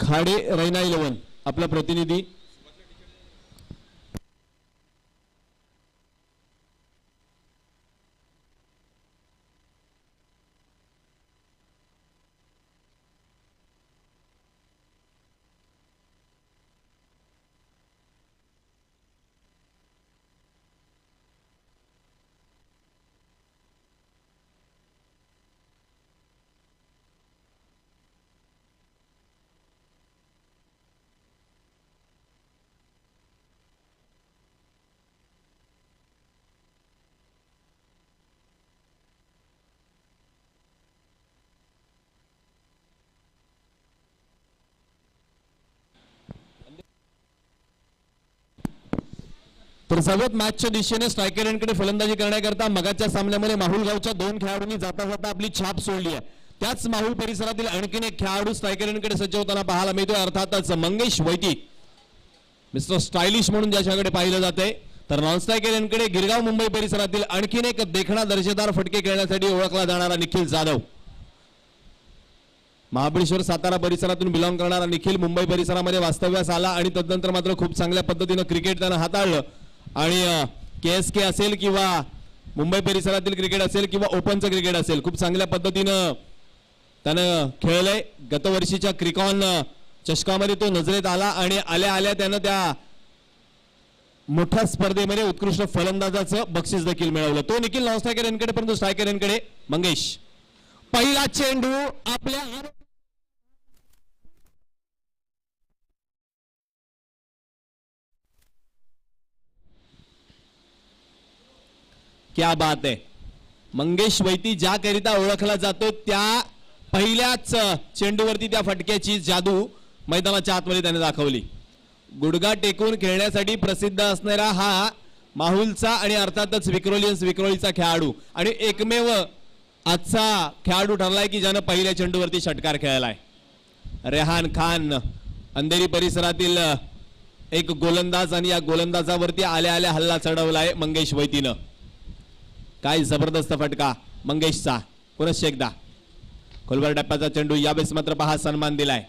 खाडे रैना 11 आपला प्रतिनिधी तर सर्वात मॅचच्या दिशेने स्ट्रायकरांकडे फलंदाजी करण्याकरता मगाच्या सामन्यामध्ये माहुल गावच्या 2 खेळाडूंनी जाता जाता आपली छाप सोडली आहे. त्याच माहुल परिसरातील आणखीन एक खेळाडू स्ट्रायकरांकडे सज्ज होताना पाहायला मिळतोय, अर्थातच मंगेश वैती मिस्टर स्टायलिश म्हणून ज्याच्याकडे पाहिलं जाते. तर नॉन स्ट्रायकरांकडे गिरगाव मुंबई परिसरातील आणखीन एक देखणा दर्जेदार फटके खेळण्यासाठी ओळखला जाणारा निखिल जाधव. महाबळेश्वर सातारा परिसरातून बिलॉंग करणारा निखिल मुंबई परिसरामध्ये वास्तव्यास आला आणि तदनंतर मात्र खूप चांगल्या पद्धतीने क्रिकेट त्यानं हाताळलं आणि KSK असेल किंवा मुंबई परिसरातील क्रिकेट असेल किंवा ओपनचं क्रिकेट असेल खूप चांगल्या पद्धतीनं त्यानं खेळलंय. गतवर्षीच्या क्रिकॉन चषकामध्ये तो नजरेत आला आणि आल्या आल्या त्यानं त्या मोठ्या स्पर्धेमध्ये उत्कृष्ट फलंदाजाचं बक्षीस देखील मिळवलं. तो निखिल नॉन स्ट्रायकर यांकडे, परंतु स्ट्रायकर यांकडे मंगेश. पहिला चेंडू आपल्या क्या बात है. मंगेश वैती ज्याकरिता ओळखला जातो त्या पहिल्याच चेंडूवरती त्या फटक्याची जादू मैदानाच्या आतमध्ये त्याने दाखवली. गुडघा टेकून खेळण्यासाठी प्रसिद्ध असणारा हा माहुलचा आणि अर्थातच विक्रोळीचा खेळाडू आणि एकमेव आजचा खेळाडू ठरलाय की ज्यानं पहिल्या चेंडूवरती षटकार खेळलाय. रेहान खान अंधेरी परिसरातील एक गोलंदाज आणि या गोलंदाजावरती आल्या आल्या हल्ला चढवलाय मंगेश वैतीनं. काय जबरदस्त फटका मंगेशचा. पुनश्च एकदा खोलवर टप्प्याचा चेंडू. यावेळेस मात्र पहा सन्मान दिलाय.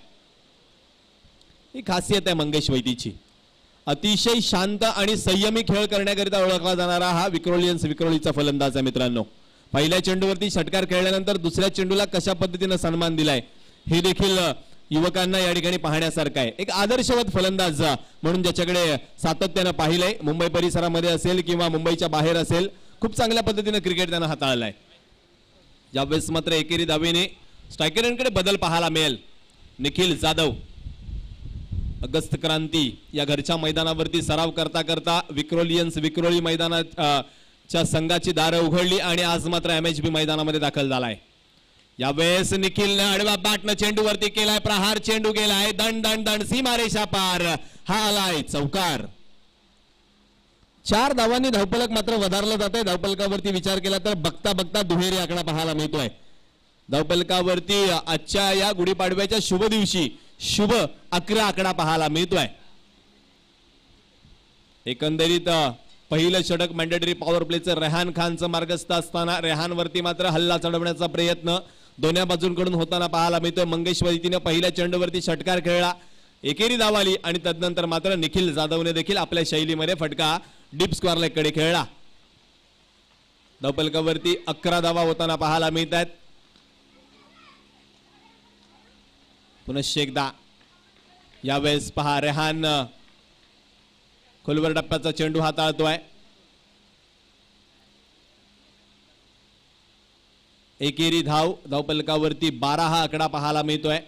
ही खासियत आहे मंगेश वैतीची. अतिशय शांत आणि संयमी खेळ करण्याकरिता ओळखला जाणारा हा विक्रोळीचा फलंदाज आहे मित्रांनो. पहिल्या चेंडूवरती षटकार खेळल्यानंतर दुसऱ्या चेंडूला कशा पद्धतीने सन्मान दिलाय हे देखील युवकांना या ठिकाणी पाहण्यासारखं आहे. एक आदर्शवत फलंदाज म्हणून ज्याच्याकडे सातत्यानं पाहिलंय मुंबई परिसरामध्ये असेल किंवा मुंबईच्या बाहेर असेल खूप चांगल्या पद्धतीने क्रिकेट त्यानं हाताळलाय. यावेळेस मात्र एकेरी धावेने स्ट्रायकरांकडे बदल पाहायला मिळेल. निखिल जाधव अगस्त क्रांती या घरच्या मैदानावरती सराव करता करता विक्रोळी मैदानाच्या संघाची दारं उघडली आणि आज मात्र MHB मैदानामध्ये दाखल झालाय. यावेळेस निखिलने आडवा बॅटनं चेंडूवरती केलाय प्रहार. चेंडू गेलाय दंड दंड दंड सीमारेषा पार. हा आलाय चौकार. 4 धावांनी धावफलक मात्र वधारलं जात आहे. धावफलकावरती विचार केला तर बघता बघता दुहेरी आकडा पाहायला मिळतोय. धावफलकावरती आजच्या या गुढीपाडव्याच्या शुभ दिवशी शुभ 11 आकडा पाहायला मिळतोय. एकंदरीत पहिलं षटक मॅन्डेटरी पॉवर प्लेचं रेहान खानचं मार्गस्थ असताना रेहानवरती मात्र हल्ला चढवण्याचा प्रयत्न दोन्ही बाजूंकडून होताना पाहायला मिळतोय. मंगेश वैतीने पहिल्या चेंडूवरती षटकार खेळला, एकेरी धाव आली आणि तदनंतर मात्र निखिल जाधवने देखील आपल्या शैलीमध्ये फटका डीप स्क्वेअर लेगकडे खेळला. धावफलकावरती 11 धावा होताना पाहायला मिळत आहेत. पुनश्च एकदा यावेळेस पहा रेहान खोलवर टप्प्याचा चेंडू हाताळतोय. एकेरी धावफलकावरती 12 हा आकडा पाहायला मिळतोय.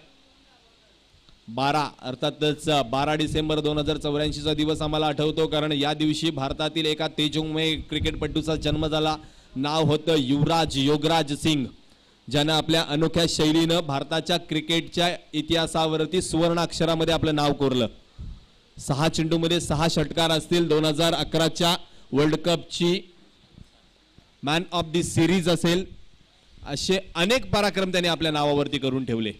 12 अर्थातच 12 डिसेंबर 2084 दिवस आम्हाला आठवतो, कारण या दिवशी भारतातील एका तेजोमय क्रिकेटपटूचा जन्म झाला. नाव होतं योगराज सिंग, ज्यानं आपल्या अनोख्या शैलीनं भारताच्या क्रिकेटच्या इतिहासावरती सुवर्ण अक्षरामध्ये आपलं नाव कोरलं. 6 चेंडूमध्ये 6 षटकार असतील. 2011च्या वर्ल्ड कपची मॅन ऑफ दी सिरीज असेल, असे अनेक पराक्रम त्यांनी आपल्या नावावरती करून ठेवले.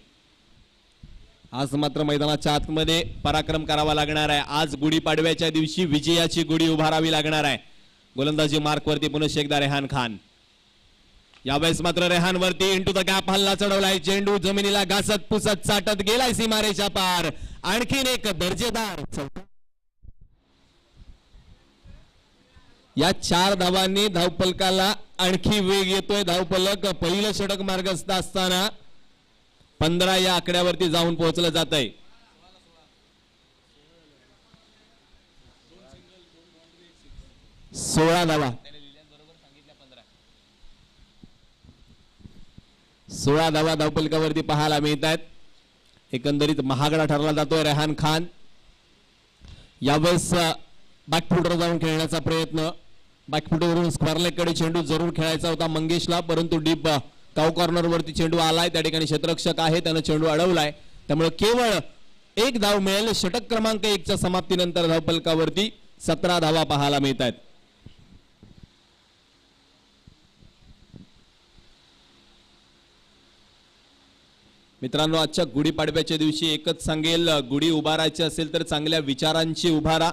आज मात्र मैदानाच्या आतमध्ये पराक्रम करावा लागणार आहे. आज गुढीपाडव्याच्या दिवशी विजयाची गुढी उभारावी लागणार आहे. गोलंदाजी मार्कवरती पुनश्च एकदा रेहान खान. यावेळेस मात्र रेहानवरती इंटू द गॅप हल्ला चढवलाय. चेंडू जमिनीला घासत पुसत चाटत गेलाय सीमारेषा पार. आणखीन एक दर्जेदार चौकार. या 4 धावांनी धावपलकाला आणखी वेग येतोय. धावपलक पहिलं षटक मार्गस्थ असताना 15 या आकड्यावरती जाऊन पोहोचलं जात आहे. सोळा धावा 16 धावा धावपलकावरती पाहायला मिळत आहेत. एकंदरीत महागडा ठरला जातोय रेहान खान. यावेळेस बॅकफुटवर जाऊन खेळण्याचा प्रयत्न. बॅकफुटवरून स्क्वेअर लेग कडे चेंडू जरूर खेळायचा होता मंगेशला, परंतु डीप काउ कॉर्नर वरती चेंडू आलाय. त्या ठिकाणी क्षेत्ररक्षक आहे, त्यानं चेंडू अडवलाय. त्यामुळे केवळ 1 धाव मिळेल. षटक क्रमांक 1 च्या समाप्तीनंतर धावपलकावरती 17 धावा पाहायला मिळत आहेत. मित्रांनो, आजच्या गुढीपाडव्याच्या दिवशी एकच सांगेल, गुढी उभारायची असेल तर चांगल्या विचारांची उभारा,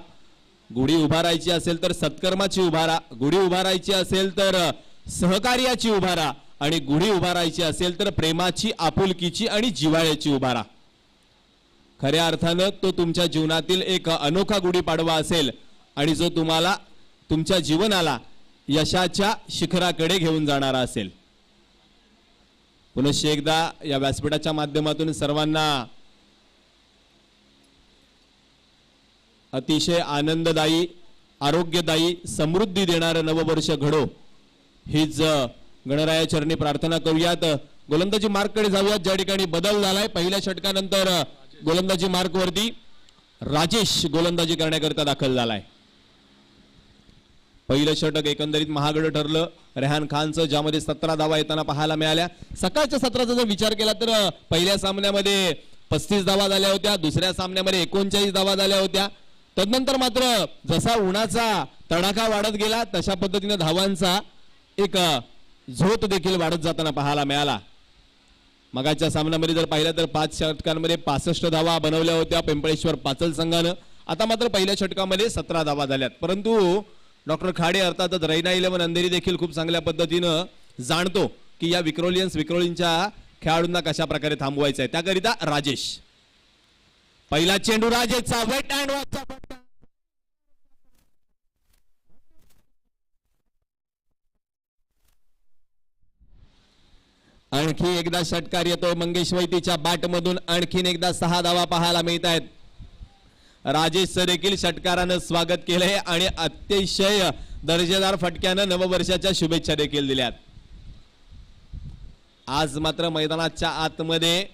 गुढी उभारायची असेल तर सत्कर्माची उभारा, गुढी उभारायची असेल तर सहकार्याची उभारा आणि गुढी उभारायची असेल तर प्रेमाची, आपुलकीची आणि जिव्हाळ्याची उभारा. खऱ्या अर्थानं तो तुमच्या जीवनातील एक अनोखा गुढीपाडवा असेल आणि जो तुम्हाला तुमच्या जीवनाला यशाच्या शिखराकडे घेऊन जाणारा असेल. पुनश्च एकदा या व्यासपीठाच्या माध्यमातून सर्वांना अतिशय आनंददायी, आरोग्यदायी, समृद्धी देणारं नववर्ष घडो हीच गणराया चरणी प्रार्थना करूयात. गोलंदाजी मार्ककडे जाऊयात, ज्या ठिकाणी बदल झालाय. पहिल्या षटकानंतर गोलंदाजी मार्कवरती राजेश गोलंदाजी करण्याकरता दाखल झालाय. पहिलं षटक एकंदरीत महागड ठरलं रेहान खानचं, ज्यामध्ये 17 धावा येताना पाहायला मिळाल्या. सकाळच्या सत्राचा जर विचार केला तर पहिल्या सामन्यामध्ये 35 धावा झाल्या होत्या, दुसऱ्या सामन्यामध्ये 39 धावा झाल्या होत्या. तदनंतर मात्र जसा उन्हाचा तडाखा वाढत गेला तशा पद्धतीने धावांचा एक झोत देखील वाढत जाताना पाहायला मिळाला. मगाच्या सामन्यामध्ये जर पाहिलं तर 5 षटकांमध्ये 65 धावा बनवल्या होत्या पिंपळेश्वर पाचल संघानं. आता मात्र पहिल्या षटकामध्ये 17 धावा झाल्यात. परंतु डॉक्टर खाडे अर्थातच रैना 11 अंधेरी देखील खूप चांगल्या पद्धतीनं जाणतो की या विक्रोळींच्या खेळाडूंना कशा प्रकारे थांबवायचं आहे. त्याकरिता राजेश, पहिला चेंडू राजेशचा वेट अँड वॉचचा फटका. आणखी एकदा षटकार येतोय मंगेश वैतीच्या बॅटमधून. आणखीन एकदा 6 धावा पाहायला मिळत आहेत. राजेशचं देखील षटकारानं स्वागत केलंय आणि अतिशय दर्जेदार फटक्यानं नववर्षाच्या शुभेच्छा देखील दिल्यात. आज मात्र मैदानाच्या आतमध्ये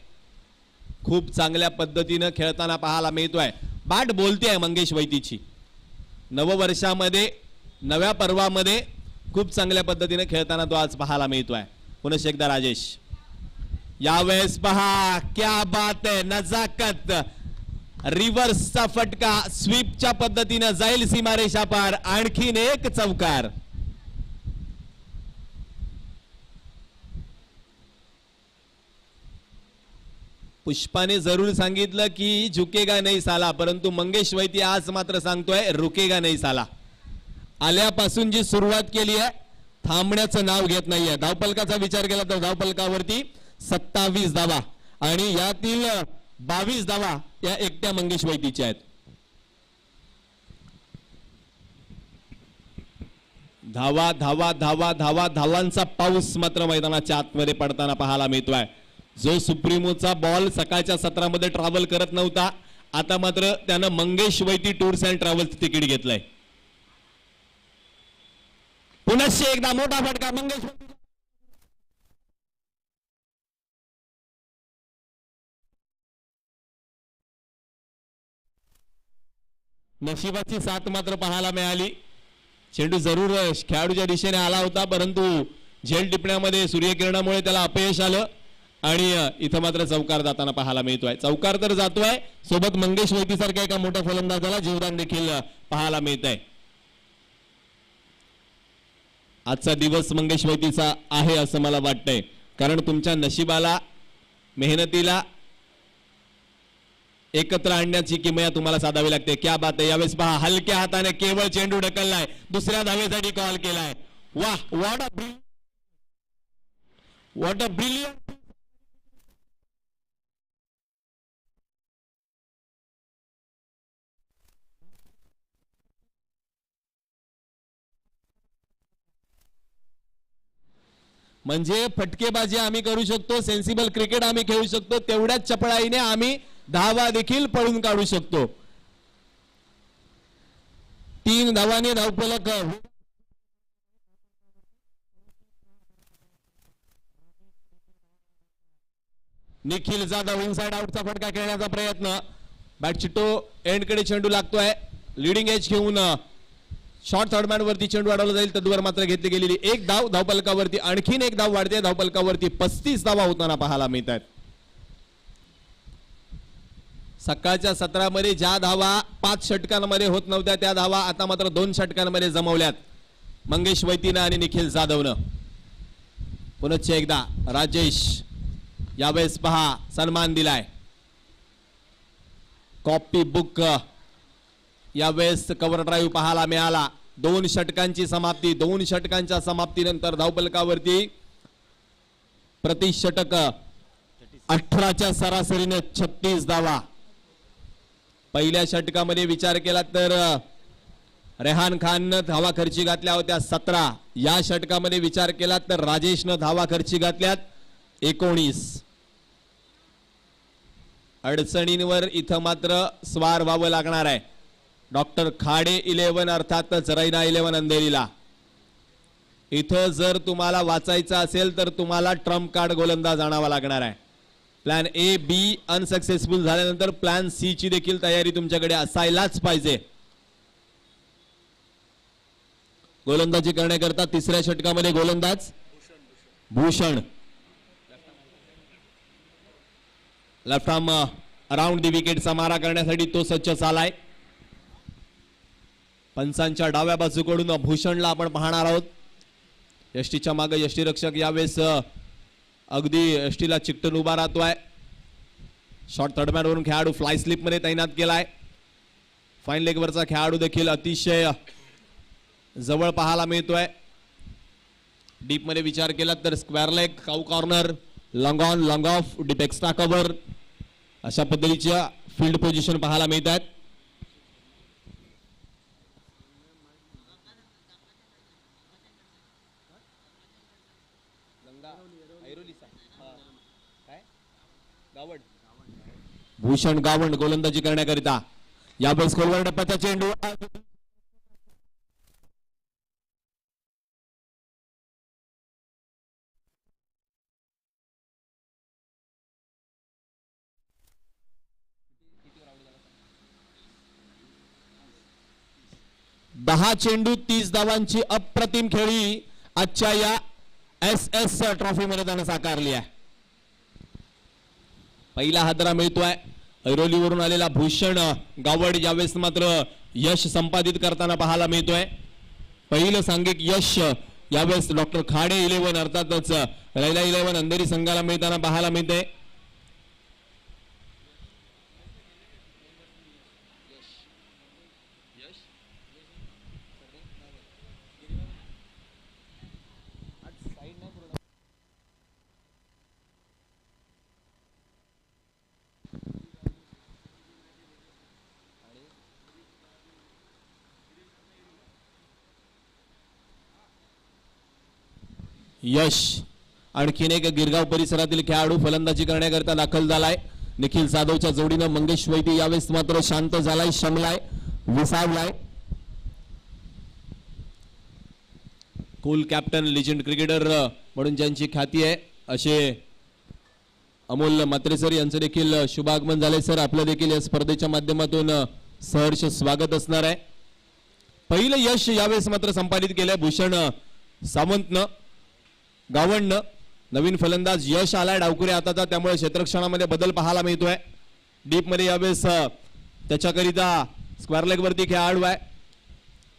खूप चांगल्या पद्धतीनं खेळताना पाहायला मिळतोय. बॅट बोलते मंगेश वैतीची. नववर्षामध्ये, नव्या पर्वामध्ये खूप चांगल्या पद्धतीने खेळताना तो आज पाहायला मिळतोय. पुन्हा एकदा राजेश, यावेळेस पहा क्या बात आहे, नजाकत, रिव्हर्सचा फटका स्वीपच्या पद्धतीने जाईल सीमारेषा पार. आणखीन एक चौकार. पुष्पाने जरूर सांगितलं की झुकेगा नाही साला, परंतु मंगेश वैती आज मात्र सांगतोय रुकेगा नाही साला. आल्यापासून जी सुरुवात केली आहे थांबण्याचं नाव घेत नाहीये. धावपलकाचा विचार केला तर धावपलकावरती 27 धावा आणि यातील 22 धावा या एकट्या मंगेश वैतीच्या आहेत. धावा धावा धावा धावा धावांचा पाऊस मात्र मैदानाच्या आतमध्ये पडताना पाहायला मिळतोय. जो सुप्रीमोचा बॉल सकाळच्या सत्रामध्ये ट्रॅव्हल करत नव्हता, आता मात्र त्यानं मंगेश वैती टूर्स अँड ट्रॅव्हल्स तिकीट घेतलंय. पुन्हा एकदा मोठा फटका मंगेश वैती. नशिबाची साथ मात्र पाहायला मिळाली. चेंडू जरूर खेळाडूच्या दिशेने आला होता, परंतु झेल टिपण्यामध्ये सूर्यकिरणामुळे त्याला अपयश आलं आणि इथं मात्र चौकार जाताना पाहायला मिळतोय. चौकार तर जातोय, सोबत मंगेश वैती सारख्या एका मोठ्या फलंदाजाला जीवदान देखील पाहायला मिळत आहे. आजचा दिवस मंगेश वैतीचा आहे असं मला वाटतंय, कारण तुमच्या नशिबाला, मेहनतीला एकत्र आणण्याची किमया तुम्हाला साधावी लागते. क्या बात आहे. यावेळेस पहा हलक्या हाताने केवळ चेंडू ढकललाय, दुसऱ्या धावेसाठी कॉल केलाय. वाह, what a what a brilliant. म्हणजे फटकेबाजी आम्ही करू शकतो, सेन्सिबल क्रिकेट आम्ही खेळू शकतो, तेवढ्याच चपळाईने आम्ही धावा देखील पळून काढू शकतो. 3 धावांनी धावफलक. निखिल जाधव इनसाइड आउटचा फटका खेळण्याचा प्रयत्न. बॅट चिट्टो एंडकडे चेंडू लागतोय. लिडिंग एज घेऊन शॉर्ट थर्डमॅन वरती चेंडू अडवला जाईल. तद्वर मात्र घेतली गेलेली एक धाव. धावफलकावरती आणखीन एक धाव वाढते. धावफलकावरती 35 धावा होताना पाहायला मिळत आहेत. सकाळच्या सत्रामध्ये ज्या धावा 5 षटकांमध्ये होत नव्हत्या त्या धावा आता मात्र 2 षटकांमध्ये जमवल्यात मंगेश वैतीनं आणि निखिल जाधवनं. पुनश्च एकदा राजेश यावेळेस पहा सन्मान दिलाय. कॉपी बुक यावेळेस कव्हर ड्राईव्ह पाहायला मिळाला. 2 षटकांची समाप्ती. 2 षटकांच्या समाप्तीनंतर धावफलकावरती प्रति षटक 18च्या सरासरीने 36 धावा. पहिल्या षटकामध्ये विचार केला तर रेहान खाननं धावा खर्ची घातल्या होत्या 17. या षटकामध्ये विचार केला तर राजेशनं धावा खर्ची घातल्यात 19. अडचणींवर इथं मात्र स्वार व्हावं लागणार आहे. डॉक्टर खाडे 11 अर्थातच रैना 11 अंधेरीला. इथं जर तुम्हाला वाचायचं असेल तर तुम्हाला ट्रम्प कार्ड गोलंदाज आणावा लागणार आहे. प्लॅन ए बी अनसक्सेसफुल झाल्यानंतर प्लॅन सी ची देखील तयारी तुमच्याकडे असायलाच पाहिजे. गोलंदाजी करण्याकरता तिसऱ्या षटकामध्ये गोलंदाज Bhushan. Left arm around the विकेटचा मारा करण्यासाठी तो सज्ज झालाय. पंचांच्या डाव्या बाजूकडून भूषणला आपण पाहणार आहोत. यष्टीच्या मागे यष्टीरक्षक यावेळेस अगदी यष्टीला चिकटून उभा राहतोय. शॉर्ट थर्डमॅन वरून खेळाडू फ्लाय स्लिप मध्ये तैनात केलाय. फाईन लेगवरचा खेळाडू देखील अतिशय जवळ पाहायला मिळतोय. डीप मध्ये विचार केला तर square leg, cow corner, long on, long of, deep extra cover अशा पद्धतीच्या फील्ड पोझिशन पाहायला मिळत आहेत. भूषण गावंड गोलंदाजी करण्याकरिता. यावेळेस खोलवर टप्प्याचा चेंडू. दहा चेंडू 30 धावांची अप्रतिम खेळी आजच्या या SS ट्रॉफी मध्ये त्यानं साकारली आहे. पहिला हादरा मिळतोय ऐरोलीवरून आलेला भूषण गावड यावेळेस मात्र यश संपादित करताना पाहायला मिळतोय. पहिलं सांघिक यश यावेळेस डॉक्टर खाडे 11 अर्थातच रैना 11 अंधेरी संघाला मिळताना पाहायला मिळते. यश आणखीन एक गिरगाव परिसरातील खेळाडू फलंदाजी करण्याकरता दाखल झालाय. निखिल जाधवच्या जोडीनं मंगेश वैती यावेळेस मात्र शांत झालाय, शमलाय, विसावलाय. कूल कॅप्टन, लिजेंड क्रिकेटर म्हणून ज्यांची ख्याती आहे असे अमोल म्हात्रे सर यांचं देखील शुभागमन झाले. सर आपलं देखील या स्पर्धेच्या माध्यमातून सहर्ष स्वागत असणार आहे. पहिलं यश यावेळेस मात्र संपादित केलंय भूषण सावंतनं. गावंडनं नवीन फलंदाज यश आलाय डावकुरे हाताचा, त्यामुळे क्षेत्ररक्षणामध्ये बदल पाहायला मिळतोय. डीप मध्ये यावेळेस त्याच्याकरिता स्क्वेअर लेग वरती खेळाडू आहे.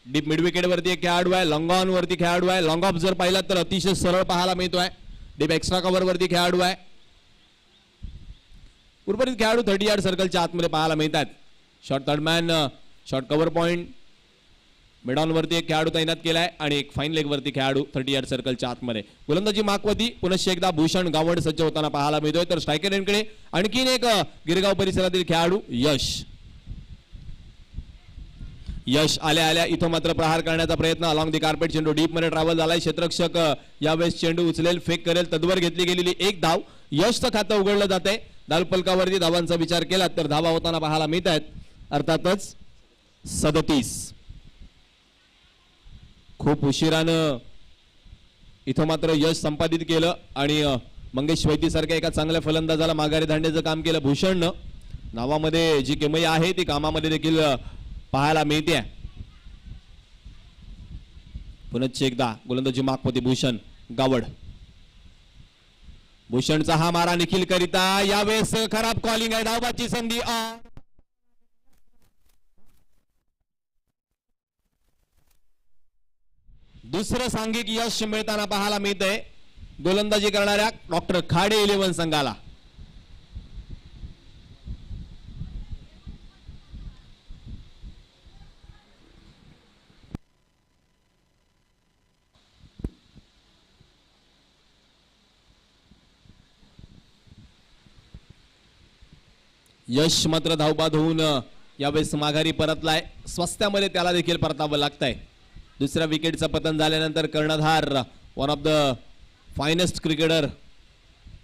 डीप मिड विकेट वरती एक खेळाडू आहे. लॉंग ऑन वरती खेळाडू आहे. लॉंग ऑफ जर पाहिला तर अतिशय सरळ पाहायला मिळतोय. डीप एक्स्ट्रा कव्हर वरती खेळाडू आहे. उर्वरित खेळाडू 30 यार्ड सर्कलच्या आतमध्ये पाहायला मिळतात. Short third man, short cover point, mid-on वरती एक खेळाडू तैनात केलाय आणि एक फाईन लेग वरती खेळाडू 30 यार्ड सर्कलच्या आतमध्ये. गोलंदाजी माकवती पुनश्च एकदा भूषण गावड सज्ज होताना पाहायला मिळतोय. तर स्ट्रायकर यांकडे आणखीन एक गिरगाव परिसरातील खेळाडू यश आल्या इथं मात्र प्रहार करण्याचा प्रयत्न अलॉंग दी कार्पेट. चेंडू डीप मध्ये ट्रॅव्हल झालाय. क्षेत्ररक्षक यावेळेस चेंडू उचलेल, फेक करेल, तद्वर घेतली गेलेली एक धाव. यशचं खातं उघडलं जाते. धावफलकावरती धावांचा विचार केला तर धावा होताना पाहायला मिळत आहेत. अर्थातच 37. खूप उशिरानं इथं मात्र यश संपादित केलं आणि मंगेश वैती सारख्या एका चांगल्या फलंदाजाला माघारी धाडण्याचं काम केलं भूषणनं. नावामध्ये जी किमई आहे ती कामामध्ये देखील पाहायला मिळते. पुनश्च एकदा गोलंदाजी मागपोती भूषण गावड. भूषणचा हा मारा निखिल करिता यावेळेस खराब कॉलिंग आहे. धावबाची संधी. दुसरं सांघिक यश मिळताना पाहायला मिळतंय गोलंदाजी करणाऱ्या डॉक्टर खाडे 11 संघाला. यश मात्र धावबाद होऊन यावेळेस माघारी परतलाय. स्वस्त्यामध्ये त्याला देखील परतावं लागतंय. दुसऱ्या विकेटचं पतन झाल्यानंतर कर्णधार one of the finest cricketer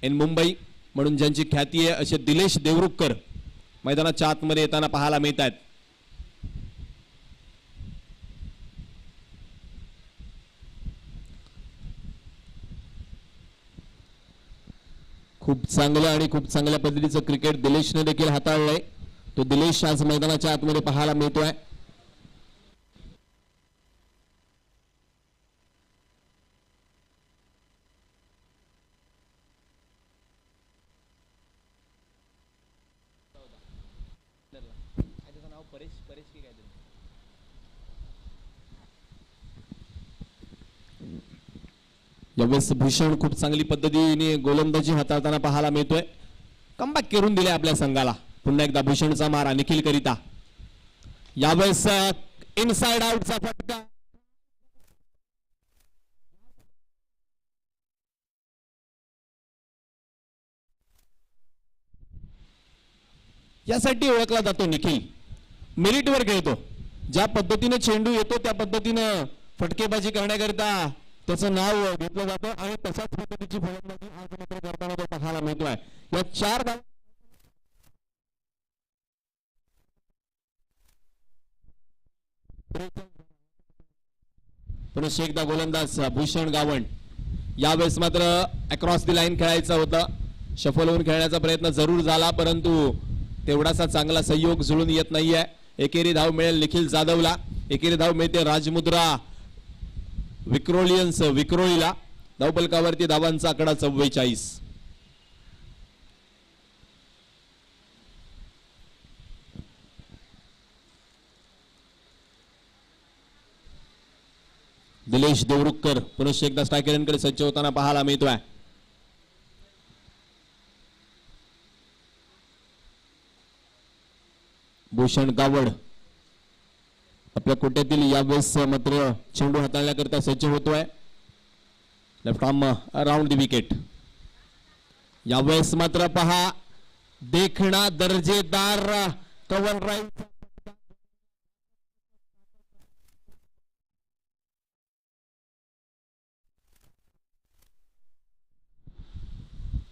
in Mumbai म्हणून ज्यांची ख्याती आहे असे दिलेश देवरुखकर मैदानाच्या आतमध्ये येताना पाहायला मिळत आहेत. खूप चांगलं आणि खूप चांगल्या पद्धतीचं क्रिकेट दिलेशने देखील हाताळलंय. तो दिलेश आज मैदानाच्या आतमध्ये पाहायला मिळतोय. यावेळेस भूषण खूप चांगली पद्धतीने गोलंदाजी हाताळताना पाहायला मिळतोय. कमबॅक करून दिले आपल्या संघाला. पुन्हा एकदा भूषणचा मारा निखिल करिता. यावेळेस इनसाइड आउटचा फटका. यासाठी ओळखला जातो निखिल. मेरिटवर खेळतो. ज्या पद्धतीने चेंडू येतो त्या पद्धतीनं फटकेबाजी करण्याकरिता त्याचं नाव घेतलं जातं आणि तशाच पद्धतीची फलंदाजी आज मात्र करताना तो पाहायला मिळतोय. या 4 धावा पुनश्च एकदा गोलंदाज भूषण गावण. यावेळेस मात्र अक्रॉस दी लाईन खेळायचं होतं. शफल होऊन खेळण्याचा प्रयत्न जरूर झाला परंतु तेवढासा चांगला सहयोग जुळून येत नाहीये. एकेरी धाव मिळेल निखिल जाधवला. एकेरी धाव मिळते राजमुद्रा विक्रोळीला. धावफलकावरती धावांचा आकडा 44. दिलेश देवरुखकर पुनश्च एकदा स्ट्रायकरांकडे सज्ज होताना पाहायला मिळतोय. भूषण गावड आपल्या कोट्यातील यावेळेस मात्र चेंडू हाताळण्याकरता सज्ज होतोय. लेफ्ट आर्म अराउंड दी विकेट. यावेळेस मात्र पहा देखणा दर्जेदार कव्हर ड्राईव्ह.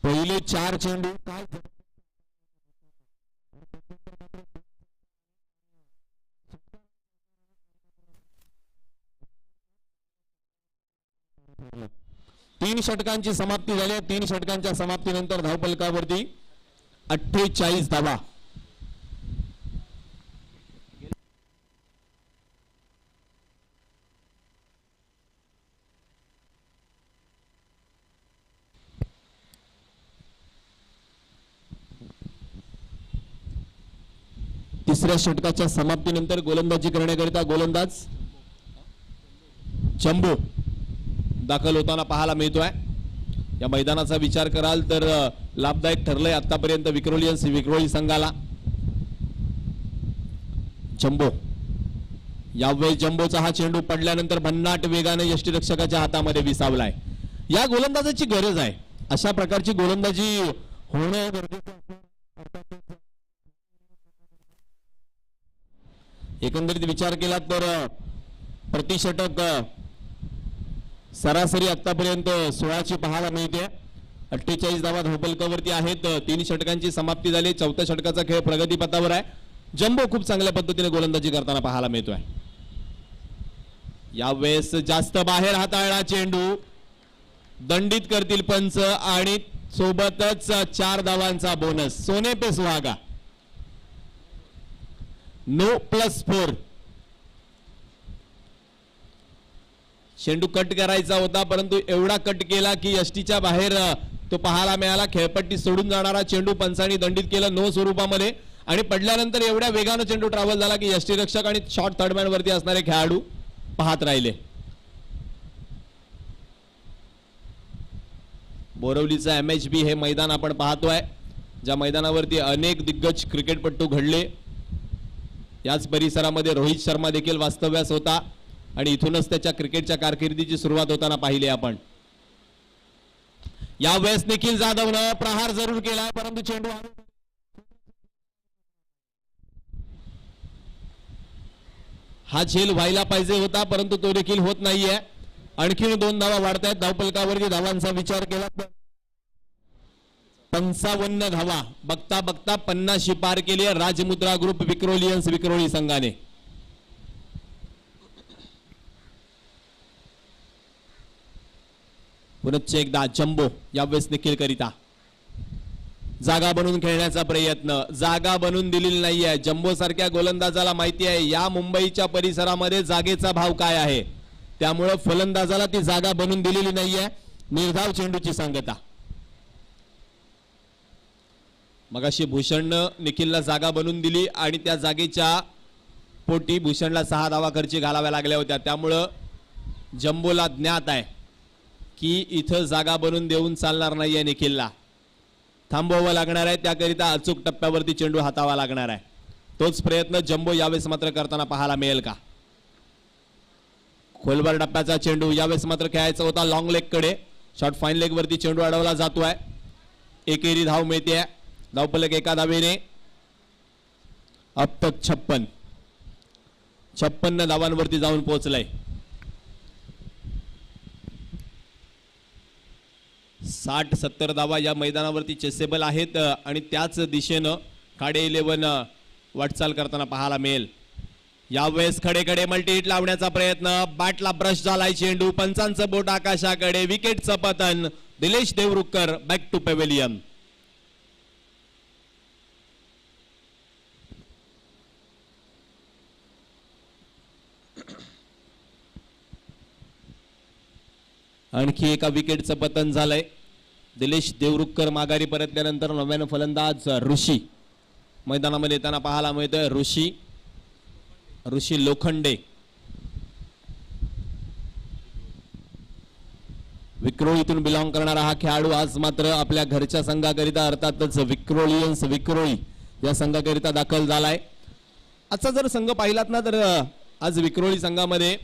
पहिले 4 चेंडू काय 3 षटकांची समाप्ती झाली. 3 षटकांच्या समाप्तीनंतर धावफलकावरती 48 धावा. तिसऱ्या षटकाच्या समाप्तीनंतर गोलंदाजी करण्याकरिता गोलंदाज चंबू दाखल होताना पाहायला मिळतोय. या मैदानाचा विचार कराल तर लाभदायक ठरलंय आतापर्यंत विक्रोळी संघाला. चंबो यावेळी जम्बोचा हा चेंडू पडल्यानंतर भन्नाट वेगाने यष्टीरक्षकाच्या हातामध्ये विसावलाय. या गोलंदाजाची गरज आहे. अशा प्रकारची गोलंदाजी होणं गरजेचं आहे. एकंदरीत विचार केला तर प्रतिषटक सरासरी आतापर्यंत 16ची पाहायला मिळते. 48 धावा धावफलकावरती आहेत. 3 षटकांची समाप्ती झाली. 4थ्या षटकाचा खेळ प्रगतीपथावर आहे. जम्बो खूप चांगल्या पद्धतीने गोलंदाजी करताना पाहायला मिळतोय. यावेळेस जास्त बाहेर हाताळला चेंडू दंडित करतील पंच आणि सोबतच 4 धावांचा बोनस. सोने पे सुहागा. नो +4. चेंडू कट करायचा होता परंतु एवढा कट केला की यष्टीच्या बाहेर तो पाहायला मिळाला. खेळपट्टी सोडून जाणारा चेंडू पंचांनी दंडित केला नो स्वरूपामध्ये आणि पडल्यानंतर एवढ्या वेगानं चेंडू ट्रॅव्हल झाला की यष्टीरक्षक आणि शॉर्ट थर्डमॅन वरती असणारे खेळाडू पाहत राहिले. बोरवलीचं MHB हे मैदान आपण पाहतोय ज्या मैदानावरती अनेक दिग्गज क्रिकेटपटू घडले. याच परिसरामध्ये रोहित शर्मा देखील वास्तव्यास होता आणि इथूनच त्याच्या क्रिकेटच्या कारकिर्दीची सुरुवात होताना पाहिली आपण. यावेळेस निखिल जाधवनं प्रहार जरूर केला परंतु चेंडू हा झेल व्हायला पाहिजे होता परंतु तो देखील होत नाहीये. आणखी 2 धावा वाढतायत. धावफलकावरती धावांचा विचार केला तर 55 धावा बघता बघता 50शी पार केली आहे राजमुद्रा ग्रुप विक्रोलियन्स विक्रोळी संघाने. पुनश्च एकदा जम्बो यावेळेस निखिल करिता जागा बनवून खेळण्याचा प्रयत्न. जागा बनवून दिलेली नाहीये. जम्बो सारख्या गोलंदाजाला माहिती आहे या मुंबईच्या परिसरामध्ये जागेचा भाव काय आहे. त्यामुळे फलंदाजाला ती जागा बनवून दिलेली नाहीये. निर्धाव चेंडूची सांगता. मगाशी भूषणनं निखिलला जागा बनवून दिली आणि त्या जागेच्या पोटी भूषणला 6 धावा खर्ची घालाव्या लागल्या होत्या. त्यामुळं जम्बोला ज्ञात आहे की इथं जागा बनवून देऊन चालणार नाहीये. निखिलला थांबवावं लागणार आहे. त्याकरिता अचूक टप्प्यावरती चेंडू हातावा लागणार आहे. तोच प्रयत्न जम्बो यावेळेस मात्र करताना पाहायला मिळेल का. खोलवर टप्प्याचा चेंडू यावेळेस मात्र खेळायचा होता लॉंग लेग कडे. शॉर्ट फाईन लेग वरती चेंडू अडवला जातोय. एकेरी धाव मिळते. धावफलक 1 धावेने अब तक 56 धावांवरती जाऊन पोहोचलाय. 60-70 धावा या मैदानावरती चेसेबल आहेत आणि त्याच दिशेनं खाडे 11 वाटचाल करताना पाहायला मिळेल. यावेळेस खडे मल्टी हिट लावण्याचा प्रयत्न. बॅटला ब्रश झालाय चेंडू. पंचांचं बोट आकाशाकडे. विकेटचं पतन. Dilesh Deorukhkar back to pavilion. आणखी एका विकेटचं पतन झालंय. दिलेश देवरुखकर माघारी परतल्यानंतर 9व्या फलंदाज ऋषी मैदानामध्ये येताना पाहायला मिळतोय. ऋषी लोखंडे विक्रोळीतून बिलॉंग करणारा हा खेळाडू आज मात्र आपल्या घरच्या संघाकरिता अर्थातच विक्रोलियन्स विक्रोळी या संघाकरिता दाखल झालाय. आजचा जर संघ पाहिलात ना तर आज विक्रोळी संघामध्ये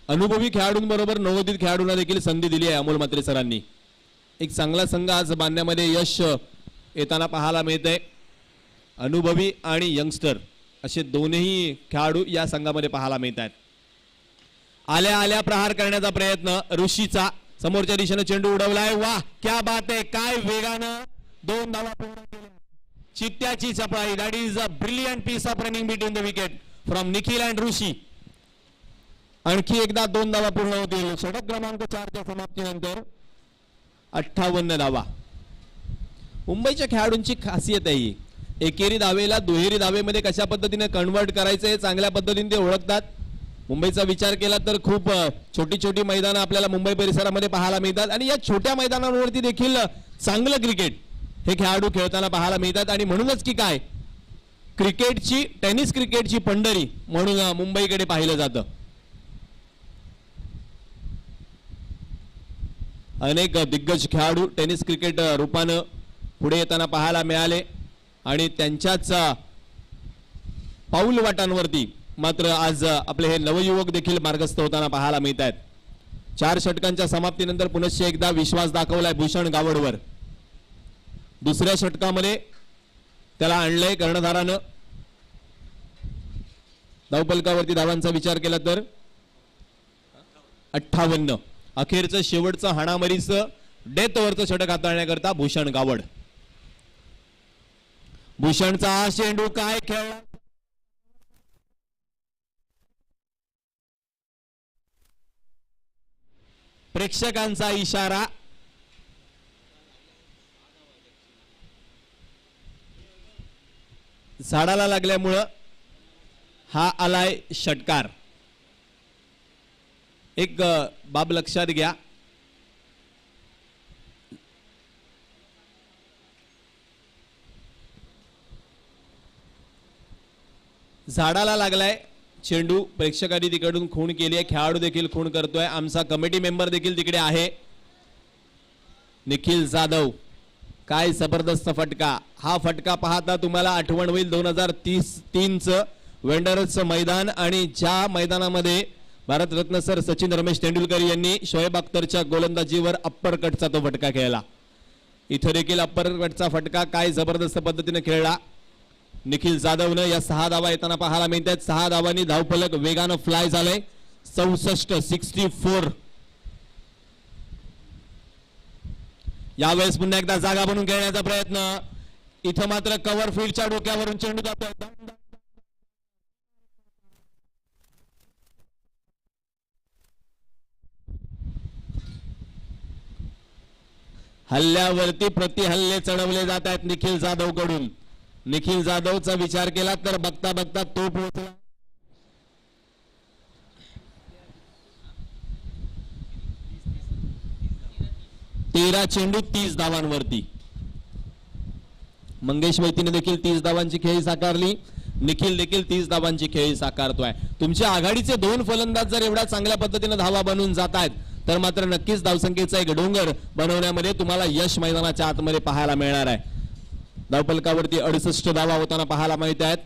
अनुभवी खेळाडूंबरोबर नवोदित खेळाडूंना देखील संधी दिली आहे अमोल म्हात्रे सरांनी. एक चांगला संघ आज बांधण्यामध्ये यश येताना पाहायला मिळतंय. अनुभवी आणि यंगस्टर असे दोन्ही खेळाडू या संघामध्ये पाहायला मिळत आहेत. आल्या आल्या प्रहार करण्याचा प्रयत्न ऋषीचा. समोरच्या दिशेने चेंडू उडवलाय. वाह क्या बात आहे. काय वेगानं 2 धावा पूर्ण केल्या. चित्त्याची चपळाई. That is a brilliant piece of running between the wicket from Nikhil and Rishi. आणखी एकदा 2 धावा पूर्ण होतील. षटक क्रमांक 4च्या समाप्तीनंतर 58 धावा. मुंबईच्या खेळाडूंची खासियत आहे ही. एकेरी धावेला दुहेरी धावेमध्ये कशा पद्धतीने कन्वर्ट करायचं हे चांगल्या पद्धतीने ते ओळखतात. मुंबईचा विचार केला तर खूप छोटी छोटी मैदानं आपल्याला मुंबई परिसरामध्ये पाहायला मिळतात आणि या छोट्या मैदानांवरती देखील चांगलं क्रिकेट हे खेळाडू खेळताना पाहायला मिळतात. आणि म्हणूनच की काय क्रिकेटची टेनिस क्रिकेटची पंढरी म्हणून मुंबईकडे पाहिलं जातं. अनेक दिग्गज खेळाडू टेनिस क्रिकेट रूपानं पुढे येताना पाहायला मिळाले आणि त्यांच्याच पाऊल वाटांवरती मात्र आज आपले हे नवयुवक देखील मार्गस्थ होताना पाहायला मिळत आहेत. 4 षटकांच्या समाप्तीनंतर पुनश्च एकदा विश्वास दाखवलाय भूषण गावडवर. दुसऱ्या षटकामध्ये त्याला आणलंय कर्णधारानं. धावफलकावरती धावांचा विचार केला तर 58. अखेरचं शेवटचं हाणामारीचं डेथ ओव्हरचं षटक हाताळण्याकरता भूषण गावड. भूषणचा हा चेंडू काय खेळला, प्रेक्षकांचा इशारा. झाडाला लागल्यामुळं हा आलाय षटकार. एक बाब लक्षात घ्या, झाडाला लागलाय चेंडू. प्रेक्षकांनी तिकडून खूण केली आहे, खेळाडू देखील खूण करतोय. आमचा कमिटी मेंबर देखील तिकडे आहे, निखिल जाधव. काय जबरदस्त फटका. हा फटका पाहता तुम्हाला आठवण होईल 2003चं वेंडरचं मैदान, आणि ज्या मैदानामध्ये भारतरत्न सर सचिन रमेश तेंडुलकर यांनी शोएब अख्तरच्या गोलंदाजीवर अप्पर कटचा तो फटका खेळला. इथं देखील अप्पर कटचा फटका काय जबरदस्त पद्धतीने खेळला निखिल जाधवनं. या 6 धावा येताना पाहायला मिळतात. 6 धावांनी धावफलक वेगानं फ्लाय झालंय. 64. यावेळेस पुन्हा एकदा जागा बनवून खेळण्याचा प्रयत्न. इथं मात्र कव्हर फील्डच्या डोक्यावरून चेंडू जातोय. हल्ल्यावरती प्रतिहल्ले चढवले जात आहेत निखिल जाधव कडून. निखिल जाधवचा विचार केला तर बघता बघता तो पोहोचला. 13 चेंडू 30 धावांवरती. मंगेश वैतीने देखील 30 धावांची खेळी साकारली. निखिल देखील 30 धावांची खेळी साकारतोय. तुमच्या आघाडीचे 2 फलंदाज जर एवढ्या चांगल्या पद्धतीने धावा बनवून जात आहेत तर मात्र नक्कीच धावसंख्येचा एक डोंगर बनवण्यामध्ये तुम्हाला यश मैदानाच्या आतमध्ये पाहायला मिळणार आहे. धावफलकावरती 68 धावा होताना पाहायला मिळत आहेत.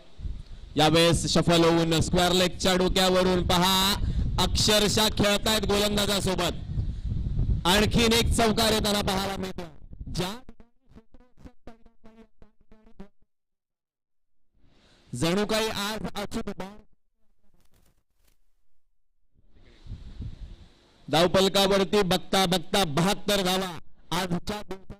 यावेळेस शफल होऊन स्क्वेअर लेगच्या डोक्यावरून पहा अक्षरशः खेळतायत गोलंदाजासोबत. आणखीन एक चौकार येताना पाहायला मिळतो. जणू काही आज अचूक धावफलकावरती बघता बघता 72 धावा आजच्या दिवसातील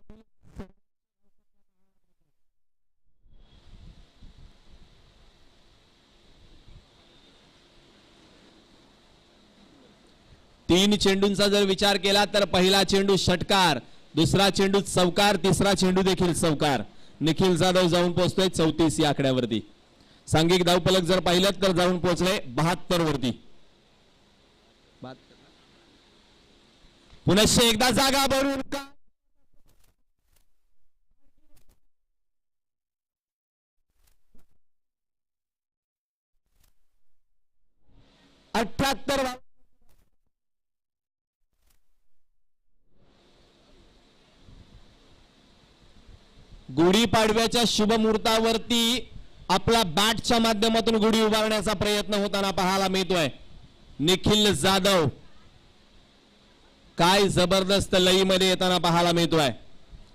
3 चेंडूंचा जर विचार केला तर पहिला चेंडू षटकार, दुसरा चेंडू चौकार, तिसरा चेंडू देखील चौकार. निखिल जाधव जाऊन पोहोचतोय 34 या आकड्यावरती. सांघिक धावफलक जर पाहिलं तर जाऊन पोहोचले 72 वरती. पुनश्च एकदा जागा भरून 78. गुढीपाडव्याच्या शुभ मुहूर्तावरती आपला बॅटच्या माध्यमातून गुढी उभारण्याचा प्रयत्न होताना पाहायला मिळतोय निखिल जाधव. काय जबरदस्त लईमध्ये येताना पाहायला मिळतोय.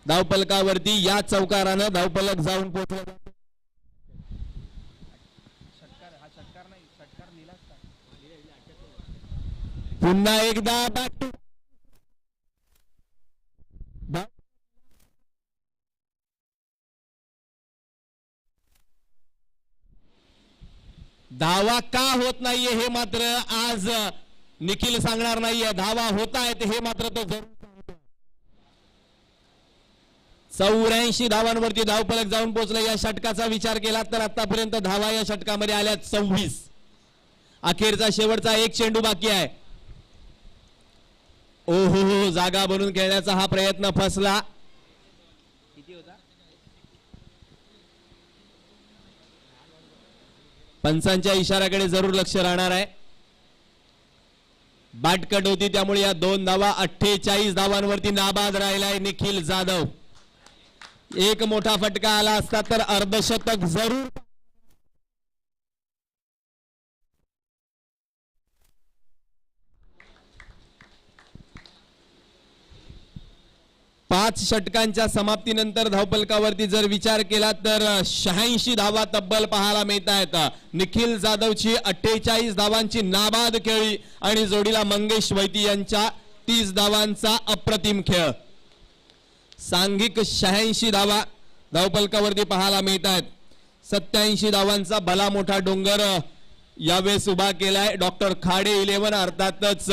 धावफलकावरती या चौकारानं धावफलक जाऊन पोहोचला. पुन्हा एकदा बॅट धावा का होत नाहीये हे मात्र आज निखिल सांगणार नाहीये. धावा होत आहेत हे मात्र तो जरूर सांगतो. 84 धावांवरती धावफलक जाऊन पोहोचले. या षटकाचा विचार केला तर आतापर्यंत धावा या षटकामध्ये आल्या 26. अखेरचा शेवटचा एक चेंडू बाकी आहे. ओहो, जागा बनवून खेळण्याचा हा प्रयत्न फसला. पंचांच्या इशाऱ्याकडे जरूर लक्ष राहणार आहे. बाट कट होती त्यामुळे या 2 धावा 48 धावांवरती नाबाद राहिलाय निखिल जाधव. एक मोठा फटका आला असता तर अर्धशतक जरूर 5 षटकांच्या समाप्तीनंतर धावपलकावरती जर विचार केला तर 86 धावा तब्बल पाहायला मिळत आहेत. निखिल जाधवची 48 धावांची नाबाद खेळी आणि जोडीला मंगेश वैती यांच्या 30 धावांचा अप्रतिम खेळ. सांघिक 86 धावा धावपलकावरती पाहायला मिळत आहेत. 87 धावांचा भला मोठा डोंगर यावेळेस उभा केलाय डॉक्टर खाडे 11 अर्थातच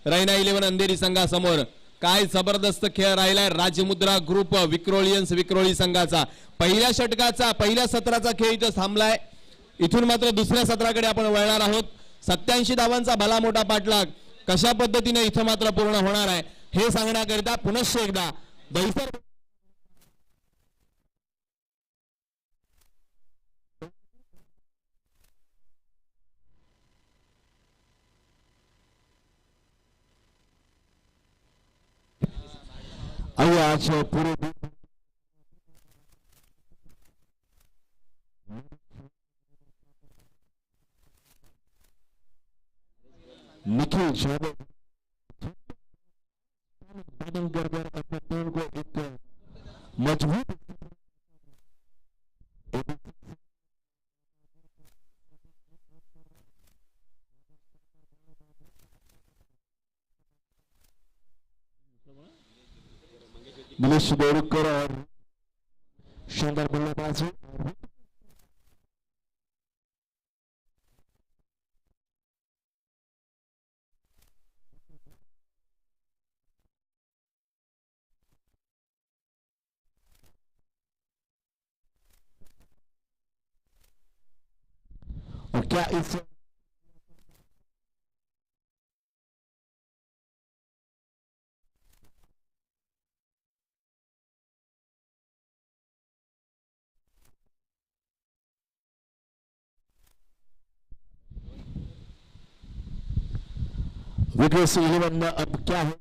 रैना 11 अंधेरी संघासमोर. काय जबरदस्त खेळ राहिलाय राजमुद्रा ग्रुप विक्रोलियन्स विक्रोळी संघाचा. पहिल्या षटकाचा पहिल्या सत्राचा खेळ इथं थांबलाय. इथून मात्र दुसऱ्या सत्राकडे आपण वळणार आहोत. 87 धावांचा भला मोठा पाठलाग कशा पद्धतीने इथं मात्र पूर्ण होणार आहे हे सांगण्याकरिता पुनश्च एकदा दहिसर आइए आज पूरे निखिल यादव अपने टीम को एक मजबूत मनीष देवरुकर और शानदार बल्लेबाजी और क्या इस विकेट 11 अब क्या है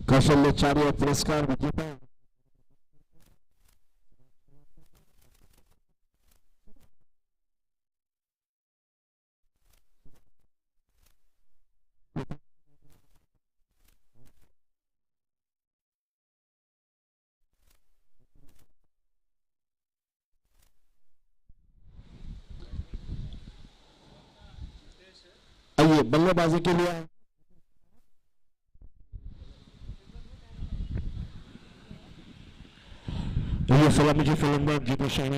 कौशल्याचार्य पुरस्कार विजेता आइए बल्लेबाजी के लिए ये सलामीचे फलंदाज जितेश आणि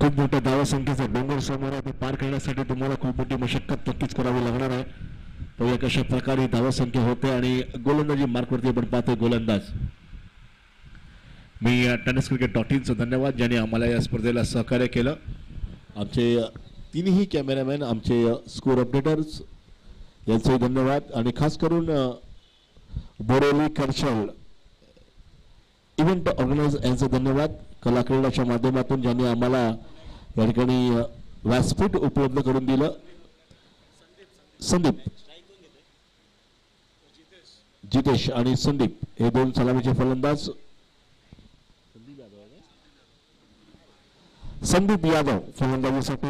खूप मोठ्या धावसंख्येचा डोंगर समोर आहे. पार करण्यासाठी तुम्हाला खूप मोठी मशक्कत नक्कीच करावी लागणार आहे. तो कशा प्रकारे धावसंख्या होते आणि गोलंदाजी मार्कवरती आपण पाहतोय गोलंदाज. मी tenniscricket.in धन्यवाद ज्यांनी आम्हाला या स्पर्धेला सहकार्य केलं. आमचे तिन्ही कॅमेरामॅन आमचे स्कोर अपडेटर्स यांचे धन्यवाद आणि खास करून बोरेली करशल इव्हेंट ऑर्गनायझर यांचे धन्यवाद. कला क्रीडाच्या माध्यमातून ज्यांनी आम्हाला या ठिकाणी व्यासपीठ उपलब्ध करून दिलं. संदीप जितेश आणि संदीप हे दोन सलामीचे फलंदाज. संदीप यादव फलंदाजीसाठी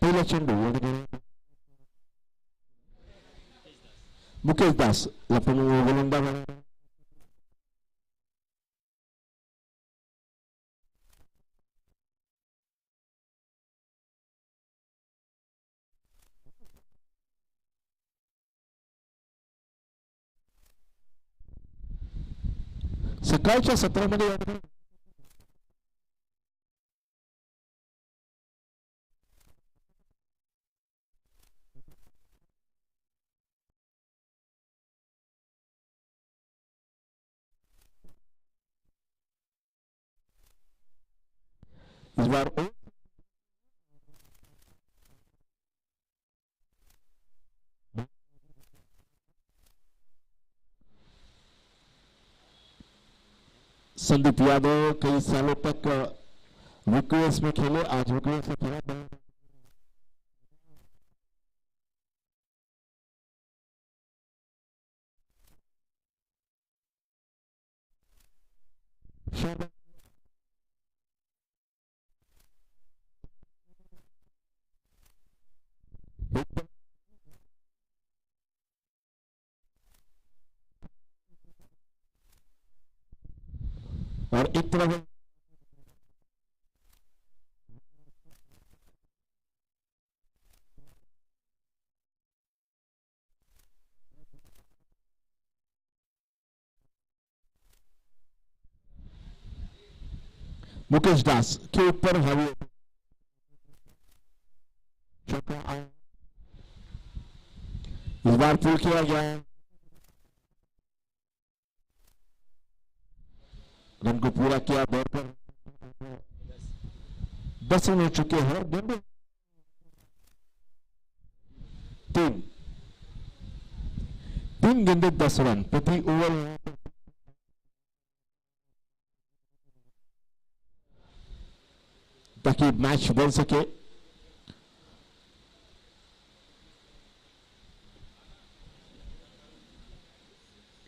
पहिला चेंडू मुकेश दास गोलंदाज सकाळच्या सत्रामध्ये इस बार संदीप यादव कई सालों तक विक्रेस में खेले, आज विक्रेस में खेला। और एक तरफ मुकेश दास के ऊपर हावी इस बार पुल किया गया, रन को पूरा किया। दौड़ पर 10 रन हो चुके हैं। गेंद 3 गेंदे 10 रन प्रति ओवर। ताकि मैच बन सके।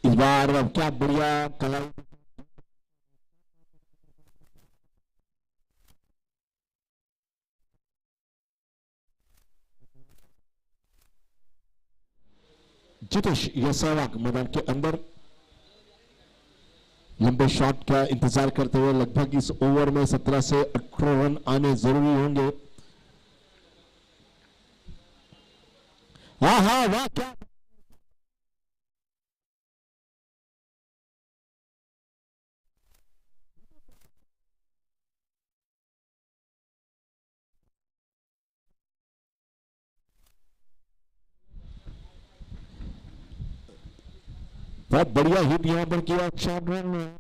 इस बार क्या बढ़िया कलर, जितेश यह सहवाग मैदान के अंदर लंबे शॉट का इंतजार करते हुए, लगभग इस ओवर में 17 से 18 रन आने जरूरी होंगे। हाँ वाह क्या बहुत बढ़िया हिट यहां पर किया। शॉट रन में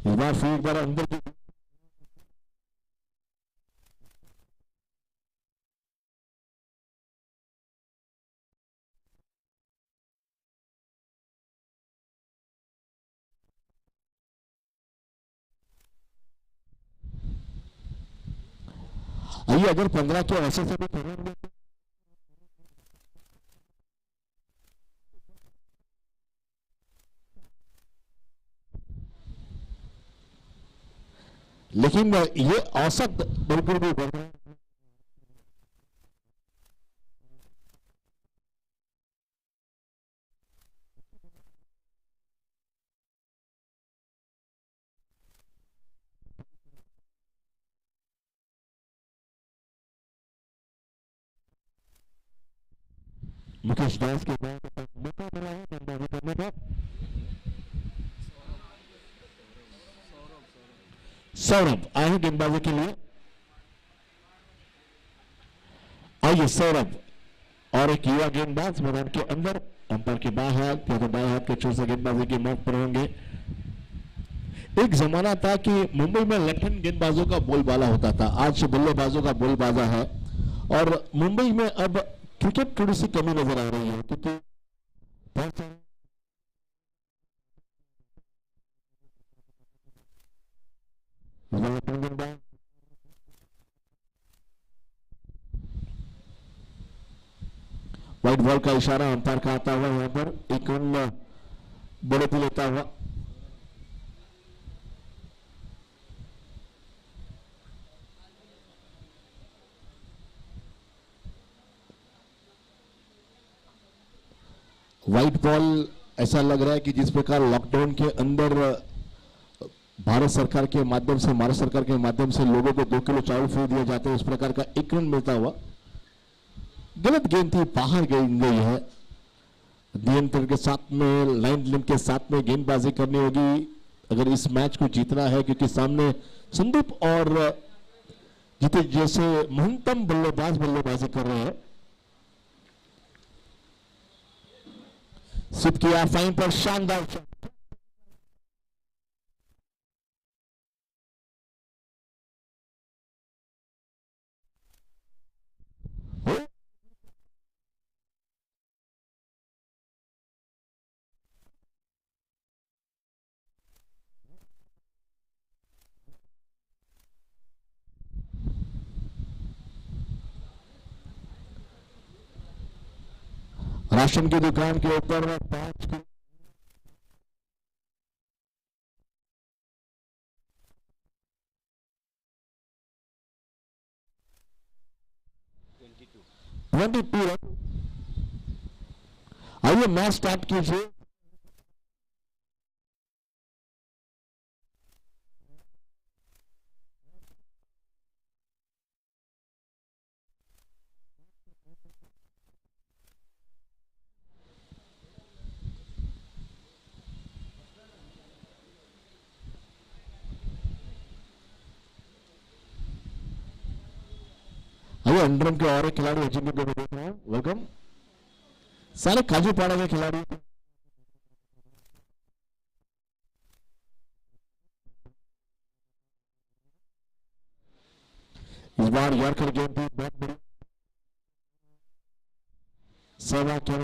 इस बार फिर एक बार अंदर की आइए, अगर 15 के ऐसे से भी करेंगे लेकिन ये औसत बिल्कुल भी बढ़ रहा है। मुकेश दास के बाद मौका मिला है गेंदबाजी करने का। सौरभ आए हैं गेंदबाजी के लिए। आइए सौरभ और एक युवा गेंदबाज मैदान के अंदर, अंपायर के बाएं हाथ या तो दाएं हाथ के छोर से गेंदबाजी की मौत पर होंगे। एक जमाना था कि मुंबई में लेफ्ट हैंड गेंदबाजों का बोलबाला होता था, आज बल्लेबाजों का बोलबाजा है। और मुंबई में अब क्रिकेट थोड़ी सी कमी नजर आ रही है, क्योंकि व्हाइट बॉल का इशारा अंपायर का आता हुआ, यहां पर एक रन बढ़ोतरी लेता हुआ। व्हाइट बॉल ऐसा लग रहा है कि जिस प्रकार लॉकडाउन के अंदर भारत सरकार के माध्यम से, महाराष्ट्र सरकार के माध्यम से लोगों को 2 किलो चावल फ्री दिए जाते हैं, उस प्रकार का 1 रन मिलता हुआ। गलत गेंद थी, बाहर गई है। नियंत्रण के साथ में, लाइन लेंथ के साथ में गेंदबाजी करनी होगी अगर इस मैच को जीतना है, क्योंकि सामने संदीप और जिते जैसे महंतम बल्लेबाजी कर रहे हैं। सिद्ध किया फाइन पर शानदार शॉट। राशन की दुकान के ऊपर 5 22 रन। आइए मैच स्टार्ट कीजिए। आइए अंडरम के और एक खिलाड़ी है जिनको मैं देख रहा हूं। वेलकम सारे काजूपाड़ा के खिलाड़ी। इस बार यॉर्कर गेम भी बहुत बड़ी सेवा क्या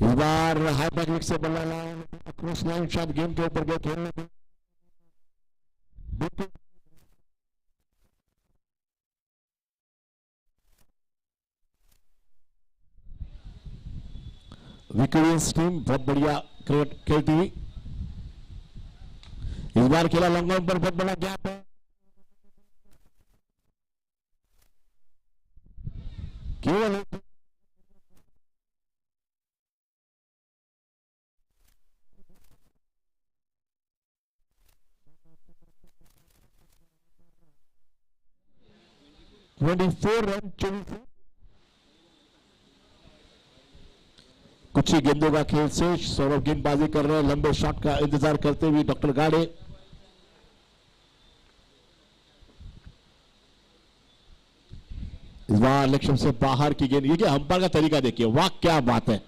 इस बार हाई बैक से बल्ला लाया क्रॉस लाइन शॉट गेम के ऊपर गए खेलने के विक्टोरियंस टीम बहुत बढ़िया क्रिकेट खेलती हुई। इस बार खेला लॉन्ग ऑन पर बहुत बड़ा गैप है। केवल 24 रन 24। कुछ ही गेंदों का खेल से सौरभ गेंदबाजी कर रहे हैं, लंबे शॉट का इंतजार करते हुए डॉक्टर गाड़े। इस बार लक्ष्य से बाहर की गेंद। ये अंपायर का तरीका देखिए, वाह क्या बात है,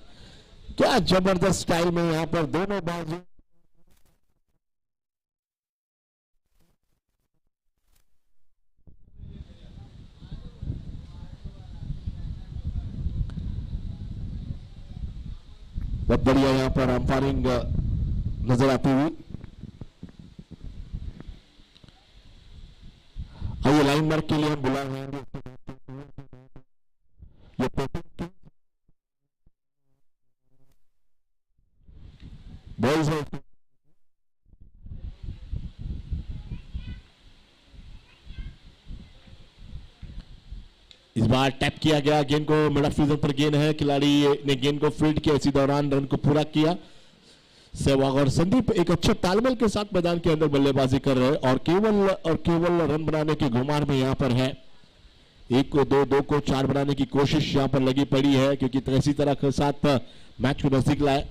क्या जबरदस्त स्टाइल में यहां पर दोनों बाजू बहुत बढ़िया यहां पर अंपायरिंग नजर आती हुई। आइए लाइन मार्क के लिए हम बुला रहे हैं बॉल्स है। इस बार टैप किया गया गेंद को, मिड ऑफ सीजन पर गेंद है, खिलाड़ी ने गेंद को फील्ड किया, इसी दौरान रन को पूरा किया। सहवाग और संदीप एक अच्छे तालमेल के साथ मैदान के अंदर बल्लेबाजी कर रहे हैं और केवल रन बनाने की घुमार में यहां पर है। 1 को 2, 2 को 4 बनाने की कोशिश यहां पर लगी पड़ी है, क्योंकि इसी तरह के साथ मैच को नजदीक लाए।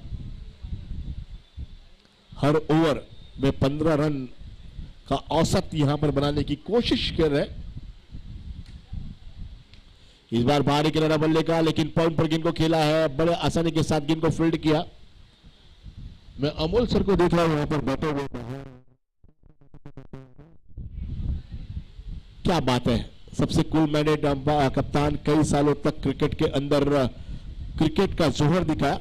हर ओवर में 15 रन का औसत यहां पर बनाने की कोशिश कर रहे हैं। इस बार बाहरी किनारा बल्ले का, लेकिन पॉइंट पर गेंद को खेला है, बड़े आसानी के साथ गेंद को फील्ड किया। मैं अमोल सर को देख रहा हूं यहां पर बैठे हुए। क्या बात है, सबसे कूल मैंडेट कप्तान, कई सालों तक क्रिकेट के अंदर क्रिकेट का जोहर दिखाया।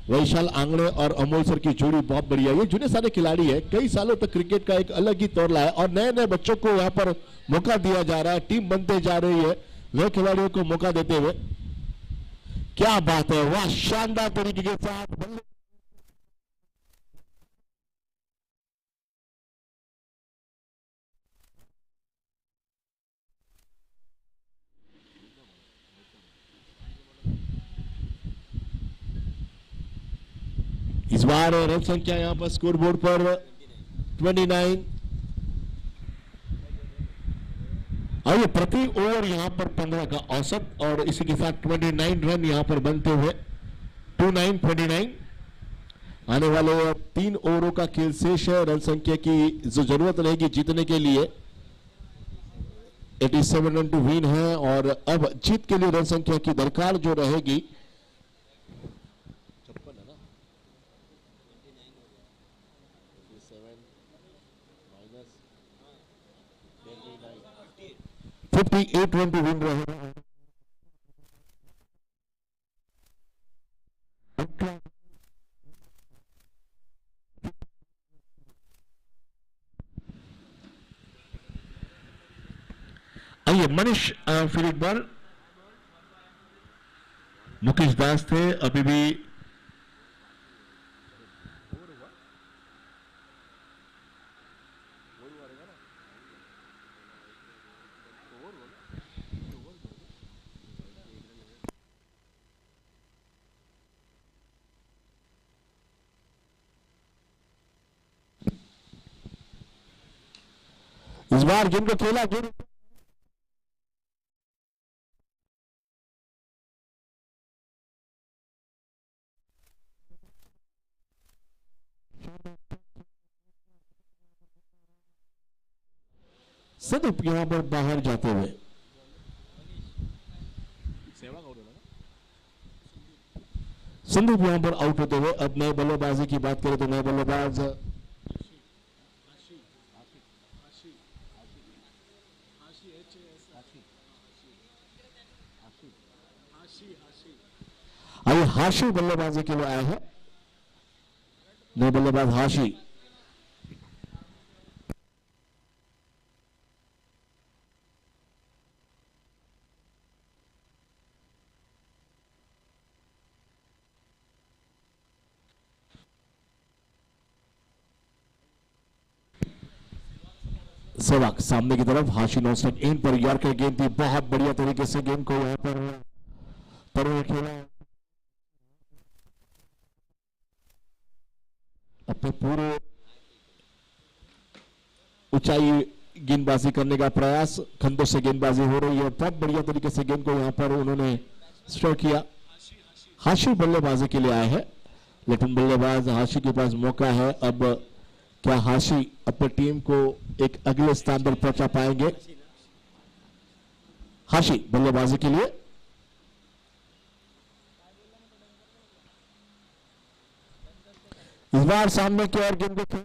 वैशाल आंगड़े और अमोल सर की जोड़ी बहुत बढ़िया। ये जुने सारे खिलाड़ी है, कई सालों तक क्रिकेट का एक अलग ही तौर लाया और नए नए बच्चों को यहां पर मौका दिया जा रहा है, टीम बनते जा रही है नए खिलाड़ियों को मौका देते हुए। क्या बात है, वाह शानदार तरीके के साथ इस बार रन संख्या यहां पर स्कोर बोर्ड पर 29। आइए, प्रति ओवर यहां पर 15 का औसत और इसी के साथ 29 रन यहां पर बनते हुए 29 आने वाले 3 ओवरों का खेल शेष है। रन संख्या की जो जरूरत रहेगी जीतने के लिए 87 रन टू विन है और अब जीत के लिए रन संख्या की दरकार जो रहेगी 58 रन टू विन रहेगा। आइए, मनीष फिर एक बार, मुकेश दास थे अभी भी इस बार गेंद को खेला, गेंद सिर्फ यहां पर बाहर जाते हुए संदीप यहां पर आउट होते हुए। अब नए बल्लेबाजी की बात करें तो नए बल्लेबाज आइए, हाशी बल्लेबाजी के लिए आए हैं। नए बल्लेबाज हाशी। सेवक सामने की तरफ, हाशी नॉन स्ट्राइक इन पर यॉर्कर गेंद थी, बहुत बढ़िया तरीके से गेंद को यहां पर खेला। अपने पूरे ऊंचाई गेंदबाजी करने का प्रयास, खंडों से गेंदबाजी हो रही है, बहुत बढ़िया तरीके से गेंद को यहां पर उन्होंने स्ट्रोक किया। हाशी बल्लेबाजी के लिए आए हैं, लेकिन बल्लेबाज हाशी के पास मौका है। अब क्या हाशी अपनी टीम को एक अगले स्थान पर पहुंचा पाएंगे? हाशी बल्लेबाजी के लिए, इस बार सामने की ओर गेंद को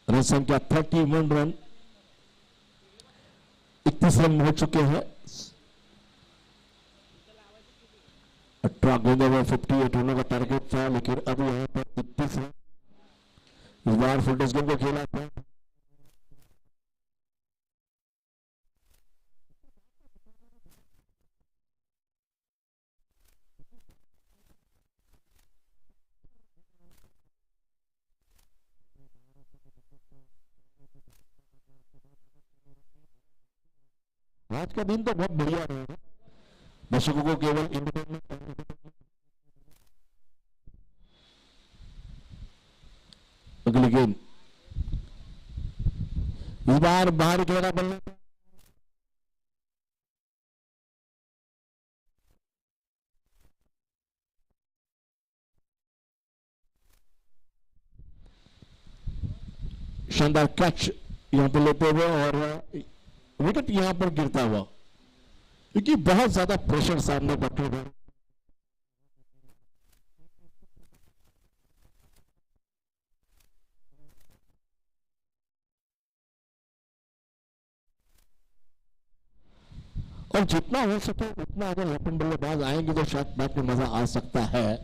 रन संख्या 31 रन, 31 रन हो चुके हैं। 18 गेंदों में 58 रनों का टारगेट था, लेकिन अब यहां पर 31 रन। इस बार फुल टॉस गेंद को खेला था। आज का दिन तो बहुत बढ़िया रहेगा, दर्शकों को केवल इंटरटेनमेंट। अगली गेंद इस बार बाहर खेला बल्ले, शानदार कैच यहां पर लेते हुए और विकेट यहां पर गिरता हुआ, क्योंकि बहुत ज्यादा प्रेशर सामने बैठे हुए। और जितना हो सके उतना अगर लेफ्ट बल्लेबाज आएंगे तो शायद मैच में मजा आ सकता है,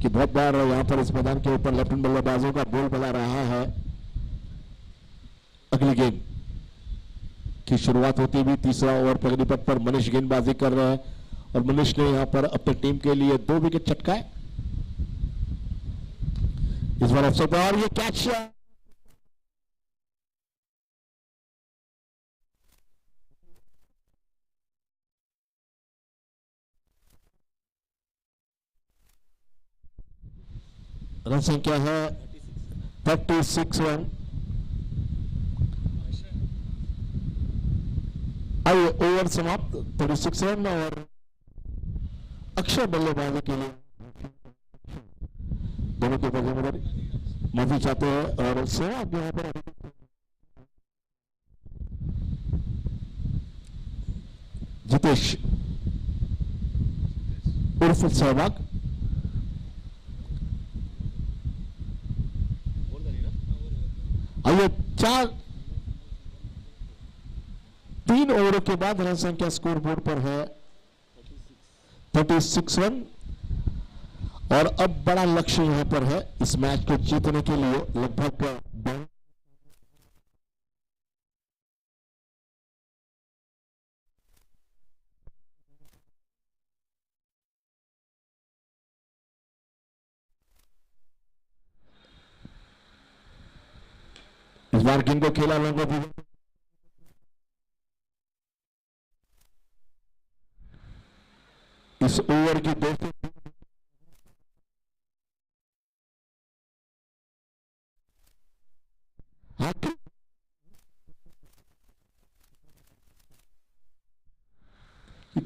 कि बहुत बार यहां पर इस मैदान के ऊपर लेफ्ट बल्लेबाजों का बोल बना रहा है। अगली गेंद की शुरुआत होती हुई, तीसरा ओवर पगड़ी पट पर मनीष गेंदबाजी कर रहे हैं और मनीष ने यहां पर अपनी टीम के लिए 2 विकेट चटकाए। इस बार अफसर और ये कैच रन संख्या है 36 रन। आइए ओवर समाप्त 36 रन और अक्षय बल्लेबाजी के लिए दोनों के बल्लेबाज माफी चाहते हैं और सहवाग यहाँ पर जितेश उर्फ सहवाग। आइए 3 ओवरों के बाद रन संख्या स्कोर बोर्ड पर है 36 रन और अब बड़ा लक्ष्य यहां पर है इस मैच को जीतने के लिए लगभग इस बार गेंद को खेला लंबा इस ओवर की 2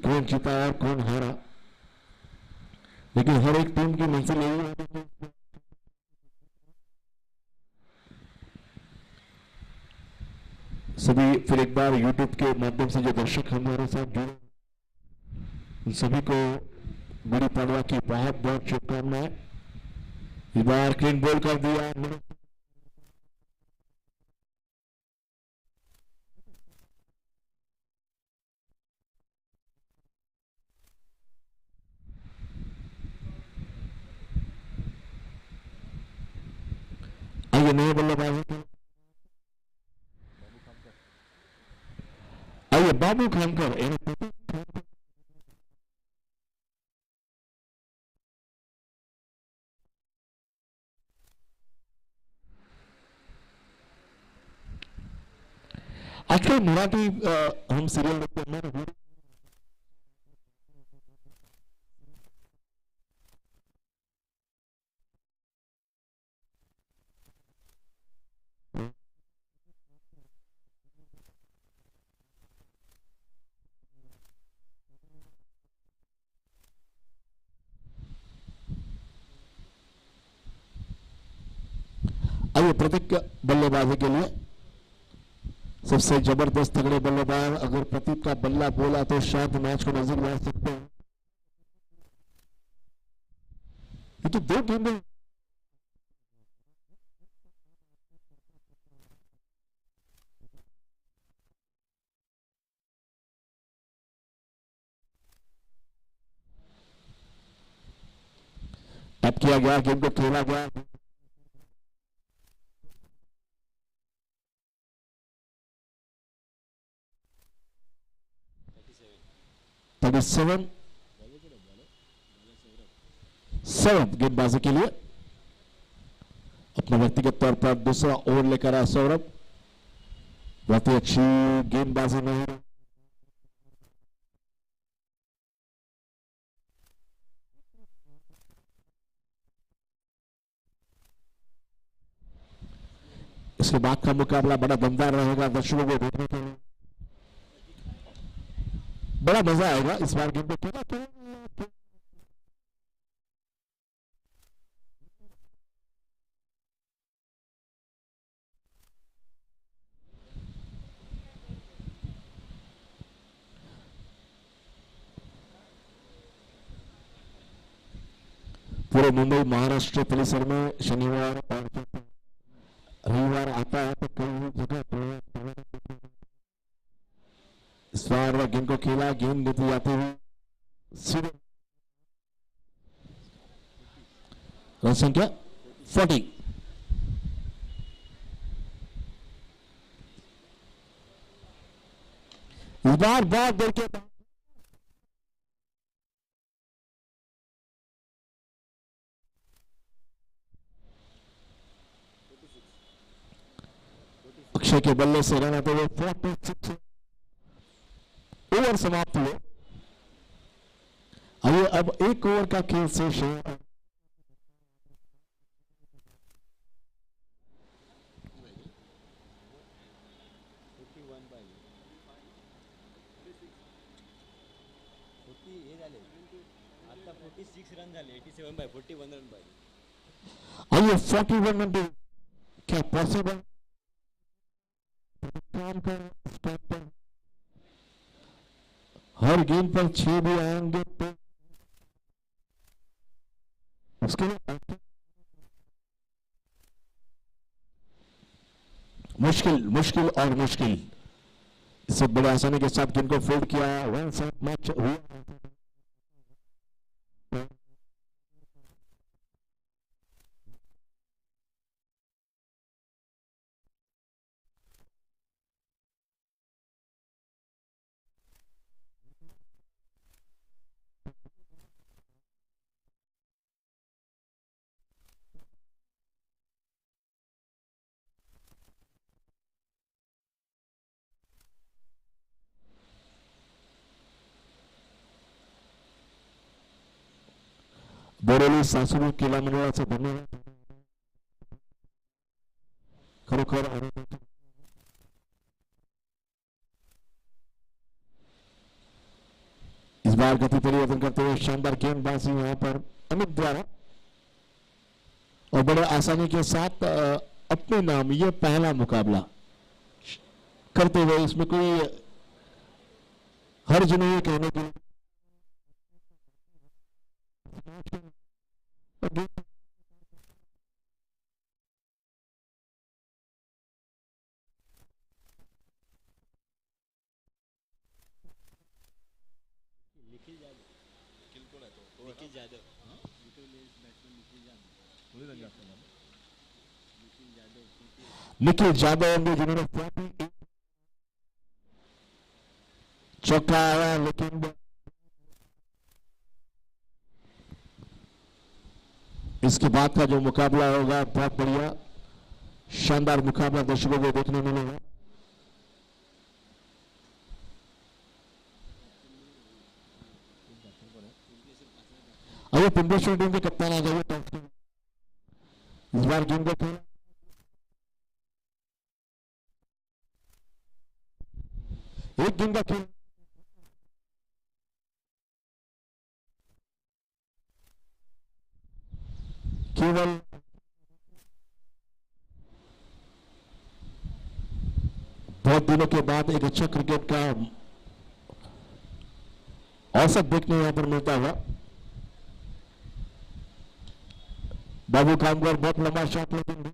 कौन जीता और कौन हारा, लेकिन हर एक टीम की मंजिल यही है सभी फिर एक बार YouTube के माध्यम से जो दर्शक हमारे साथ जुड़े उन सभी को गुड़ी पड़वा की बहुत बहुत शुभकामनाएं। इस बार क्लीन बॉल कर दिया आइए नए बल्लेबाज आइए बाबू खानकर आजकल मराठी हम सीरियल देखते हैं आइए प्रतीक बल्लेबाजी के लिए सबसे जबरदस्त तगड़े बल्लेबाज। अगर प्रतीक का बल्ला बोला तो शायद मैच को नजर ला सकते हैं। ये तो 2 गेंदें टैप किया गया, गेम को खेला गया। सेवन गेंदबाजी के लिए अपना व्यक्तिगत तौर पर दूसरा ओवर लेकर आया सौरभ। बहुत ही अच्छी गेंदबाजी नहीं इसके बाद का मुकाबला बड़ा दमदार रहेगा। दर्शकों को देखने के लिए बड़ा मजा आएगा। इस बार गेम को खेला तो पूरे मुंबई महाराष्ट्र परिसर में शनिवार और रविवार आता है तो कई जगह इस बार गेंद को खेला, गेंद लेती जाती हुई सीधे रन संख्या 40। इस बार बहुत देर के बाद अक्षय के बल्ले से रन आते हुए 46 ओवर समाप्त हुए। आइए अब 1 ओवर का खेल शेष है। 86 रन झाले 87 बाय 41 रन पाहिजे. और ये 41 रन भी क्या पॉसिबल काम कर स्टॉप पर हर गेंद पर 6 भी आएंगे तो उसके लिए मुश्किल मुश्किल और मुश्किल इससे बड़े आसानी के साथ गेंद को फोल्ड किया. वन शॉट मैच हुआ. बोरेली सासुरी क्रीडा मंडळाचे धन्यवाद. खरोखर इस बार गति परिवर्तन करते हुए शानदार गेंदबाजी यहां पर अमित द्वारा और बड़े आसानी के साथ अपने नाम ये पहला मुकाबला करते हुए इसमें कोई हर्ज नहीं कहने के लिए. निखिल यादव होंगे जिन्होंने 48 चौका आया लेकिन इसके बाद का जो मुकाबला होगा बहुत बढ़िया शानदार मुकाबला दर्शकों को देखने मिलेगा. अभी पिंडेश्वर टीम के कप्तान आ गए. इस बार गेंद को खेला एक गेंद का खेल केवल बहुत दिनों के बाद एक अच्छा क्रिकेट का औसत देखने यहां पर मिलता हुआ. बाबू कामगर बहुत लंबा शॉट लेकिन